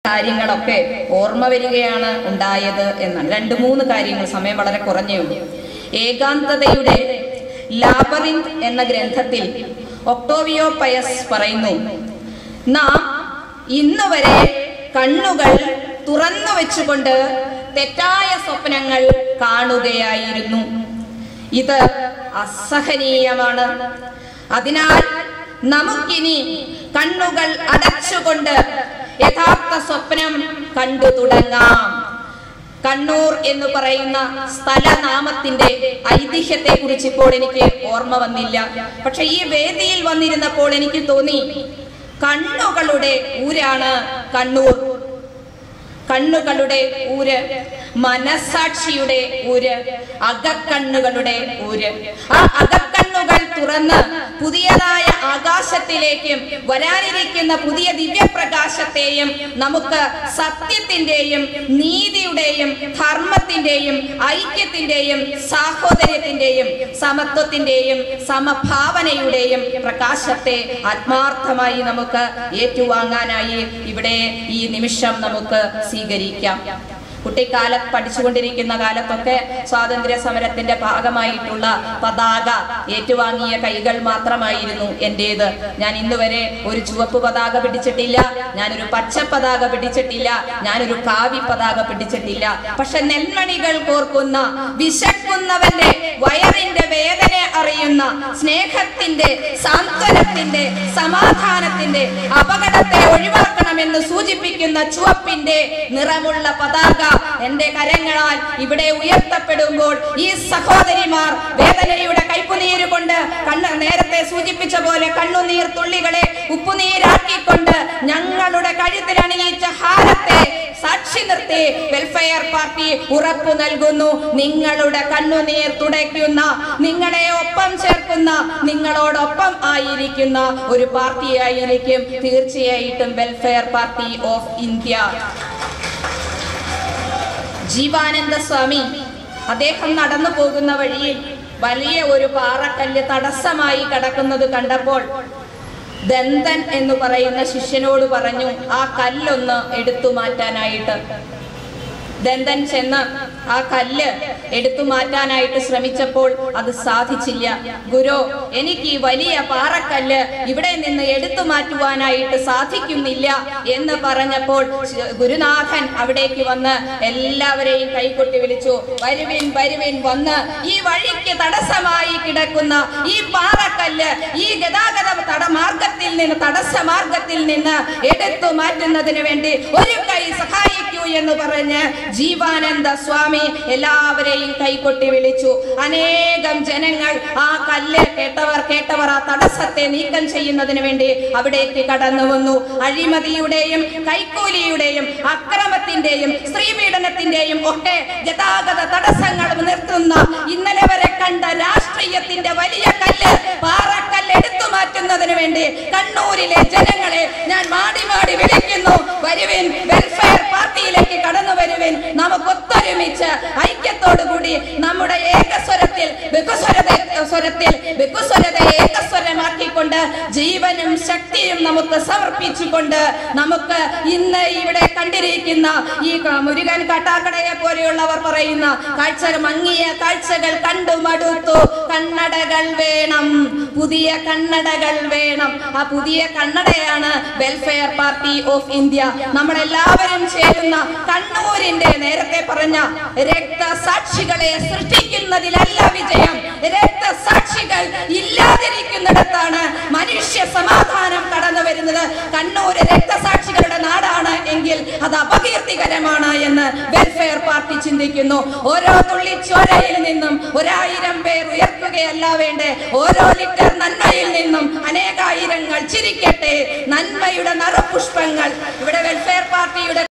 കാര്യങ്ങളൊക്കെ ഓർമ്മ വരികയാണ് ഉണ്ടായത് എന്നാണ്. 2-3 കാര്യങ്ങൾ, സമയം വളരെ കുറഞ്ഞുള്ളൂ. ഏകാന്തതയുടെ ലാബറിന്ത് എന്ന ഗ്രന്ഥത്തിൽ ഒക്ടോവിയോ പയസ് പറയുന്നു, നാം ഇന്ന് വരെ കണ്ണുകൾ തുറന്നു വെച്ചുകൊണ്ട് തെറ്റായ സ്വപ്നങ്ങൾ കാണുകയായിരുന്നു. ഇത് അസഹനീയമാണ്. അതിനാൽ നമുക്കിനി കണ്ണുകൾ അടച്ചുകൊണ്ട് യഥാർത്ഥ സ്വപ്നം കണ്ടു തുടങ്ങാം. കണ്ണൂർ എന്ന് പറയുന്ന സ്ഥലനാമത്തിന്റെ ഐതിഹ്യത്തെ കുറിച്ച് ഇപ്പോൾ എനിക്ക് ഓർമ്മ വന്നില്ല. പക്ഷെ ഈ വേദിയിൽ വന്നിരുന്നപ്പോൾ എനിക്ക് തോന്നി, കണ്ണുകളുടെ ഊരാണ് കണ്ണൂർ. കണ്ണുകളുടെ ഊര്, മനസാക്ഷിയുടെ ഊര്, അകക്കണ്ണുകളുടെ ഊര്. ആ അകക്കണ്ണുകൾ തുറന്ന് പുതിയതായ ആകാശത്തിലേക്കും വരാനിരിക്കുന്ന പുതിയ ദിവ്യപ്രകാശത്തെയും നമുക്ക് സത്യത്തിന്റെയും നീതിയുടെയും ധർമ്മത്തിന്റെയും ഐക്യത്തിന്റെയും സാഹോദര്യത്തിന്റെയും സമത്വത്തിന്റെയും സമഭാവനയുടെയും പ്രകാശത്തെ ആത്മാർത്ഥമായി നമുക്ക് ഏറ്റുവാങ്ങാനായി ഇവിടെ ഈ നിമിഷം നമുക്ക് സ്വീകരിക്കാം. കുട്ടിക്കാലത്ത് പഠിച്ചുകൊണ്ടിരിക്കുന്ന കാലത്തൊക്കെ സ്വാതന്ത്ര്യ സമരത്തിന്റെ ഭാഗമായിട്ടുള്ള പതാക ഏറ്റുവാങ്ങിയ കൈകൾ മാത്രമായിരുന്നു എന്റേത്. ഞാൻ ഇന്നുവരെ ഒരു ചുവപ്പ് പതാക പിടിച്ചിട്ടില്ല, ഞാനൊരു പച്ച പതാക പിടിച്ചിട്ടില്ല, ഞാനൊരു കാവി പതാക പിടിച്ചിട്ടില്ല. പക്ഷെ നെൽമണികൾ കോർക്കുന്ന, വിശക്കുന്നവന്റെ വയറിന്റെ വേദന അറിയുന്ന, സ്നേഹത്തിന്റെ, സാന്ത്വനത്തിന്റെ, സമാധാനത്തിന്റെ, അപകടത്തെ ഒഴിവാക്കണമെന്ന് സൂചിപ്പിക്കുന്ന ചുവപ്പിന്റെ നിറമുള്ള പതാക എന്റെ കരങ്ങളാൽ ഇവിടെ ഉയർത്തപ്പെടുമ്പോൾ ഈ സഹോദരിമാർ വേദനയുടെ കൈപ്പുനീര് കൊണ്ട് നേരത്തെ സൂചിപ്പിച്ച പോലെ കണ്ണുനീർ തുള്ളികളെ ഉപ്പുനീരാക്കിക്കൊണ്ട് ഞങ്ങളുടെ കഴുത്തിലണിയിച്ച ഹാരത്തെ സാക്ഷി നിർത്തി വെൽഫെയർ പാർട്ടി ഉറപ്പു നൽകുന്നു. നിങ്ങളുടെ കണ്ണുനീർ തുടയ്ക്കുന്ന, നിങ്ങളെ ഒപ്പം ചേർക്കുന്ന, നിങ്ങളോടൊപ്പം ആയിരിക്കുന്ന ഒരു പാർട്ടിയായിരിക്കും തീർച്ചയായിട്ടും welfare party of India. Jeevananda സ്വാമി അദ്ദേഹം നടന്നു പോകുന്ന വഴിയിൽ വലിയ ഒരു പാറക്കല്ല് തടസ്സമായി കിടക്കുന്നത് കണ്ടപ്പോൾ ദന്തൻ എന്ന് പറയുന്ന ശിഷ്യനോട് പറഞ്ഞു ആ കല്ലൊന്ന് എടുത്തു മാറ്റാനായിട്ട്. ദന്തൻ ചെന്ന് ആ കല്ല് എടുത്തു മാറ്റാനായിട്ട് ശ്രമിച്ചപ്പോൾ അത് സാധിച്ചില്ല. ഗുരു, എനിക്ക് ഈ വലിയ പാറക്കല്ല് ഇവിടെ നിന്ന് എടുത്തു മാറ്റുവാനായിട്ട് സാധിക്കുന്നില്ല എന്ന് പറഞ്ഞപ്പോൾ ഗുരുനാഥൻ അവിടേക്ക് വന്ന് എല്ലാവരെയും കൈകൊട്ടി വിളിച്ചു, വരുവിൻ വരുവിൻ, വന്ന് ഈ വഴിക്ക് തടസ്സമായി കിടക്കുന്ന ഈ പാറക്കല്ല് ഈ ഗതാഗത മാർഗത്തിൽ നിന്ന്, തടസ്സ മാർഗത്തിൽ നിന്ന് എടുത്തു മാറ്റുന്നതിന് വേണ്ടി ഒരു കൈ സഹായിക്കൂ എന്ന് പറഞ്ഞ് ജീവാനന്ദ സ്വാമി എല്ലാവരെയും കൈകൊട്ടി വിളിച്ചു. അനേകം ജനങ്ങൾ ആ കല്ല് കേട്ടവർ ആ തടസ്സത്തെ നീക്കം ചെയ്യുന്നതിന് വേണ്ടി അവിടേക്ക് കടന്നു വന്നു. അഴിമതിയുടെയും കൈക്കൂലിയുടെയും അക്രമത്തിന്റെയും സ്ത്രീപീഡനത്തിന്റെയും ഒക്കെ ഗതാഗത തടസ്സങ്ങൾ നിർത്തുന്ന, ഇന്നലെ വരെ കണ്ട രാഷ്ട്രീയത്തിന്റെ വലിയ കല്ല്, പാറക്കല്ല് എടുത്തു മാറ്റുന്നതിന് വേണ്ടി കണ്ണൂരിലെ ജനങ്ങളെ ഞാൻ മാടി മാടി വിളിക്കുന്നു, വരുവിൻ, വെൽഫെയർ പാർട്ടിയിലേക്ക് കടന്നു വരുവിൻ. നമുക്ക് ഒത്തൊരുമിച്ച് ഐക്യത്തോടു കൂടി നമ്മുടെ ഏകസ്വരത്തിൽ ബഹുസ്വരത്തെ ഏകസ്വരമാക്കിക്കൊണ്ട് ജീവനും ശക്തിയും നമുക്ക് സമർപ്പിച്ചുകൊണ്ട് നമുക്ക് ഇന്ന് ഇവിടെ കണ്ടിരിക്കുന്ന ഈ മുരുകൻ കാട്ടാക്കടയെ പോലെയുള്ളവർ പറയുന്ന മങ്ങിയ കാഴ്ചകൾ കണ്ടു മടുത്തു, കണ്ണടകൾ വേണം, പുതിയ കണ്ണടകൾ വേണം. ആ പുതിയ കണ്ണടയാണ് വെൽഫെയർ പാർട്ടി ഓഫ് ഇന്ത്യ. നമ്മളെല്ലാവരും ചേരുന്ന കണ്ണൂരിന്റെ നേരത്തെ പറഞ്ഞ രക്തസാക്ഷികളെ സൃഷ്ടിക്കുന്നതിലല്ല വിജയം, രക്തസാക്ഷികൾ ഇല്ലാതിരിക്കുന്നിടത്താണ് മനുഷ്യ സമാധാനം കടന്നു വരുന്നത്. കണ്ണൂര് രക്തസാക്ഷികളുടെ നാടാണ് എങ്കിൽ അത് അപകീർത്തികരമാണ് എന്ന് വെൽഫെയർ പാർട്ടി ചിന്തിക്കുന്നു. ഓരോ തുള്ളി ചോരയിൽ നിന്നും 1000 പേർ ഉയർത്തുകയല്ല വേണ്ടേ, ഓരോ ലിറ്റർ നന്മയിൽ നിന്നും അനേകായിരങ്ങൾ ചിരിക്കട്ടെ. നന്മയുടെ നറുപുഷ്പങ്ങൾ ഇവിടെ വെൽഫെയർ പാർട്ടിയുടെ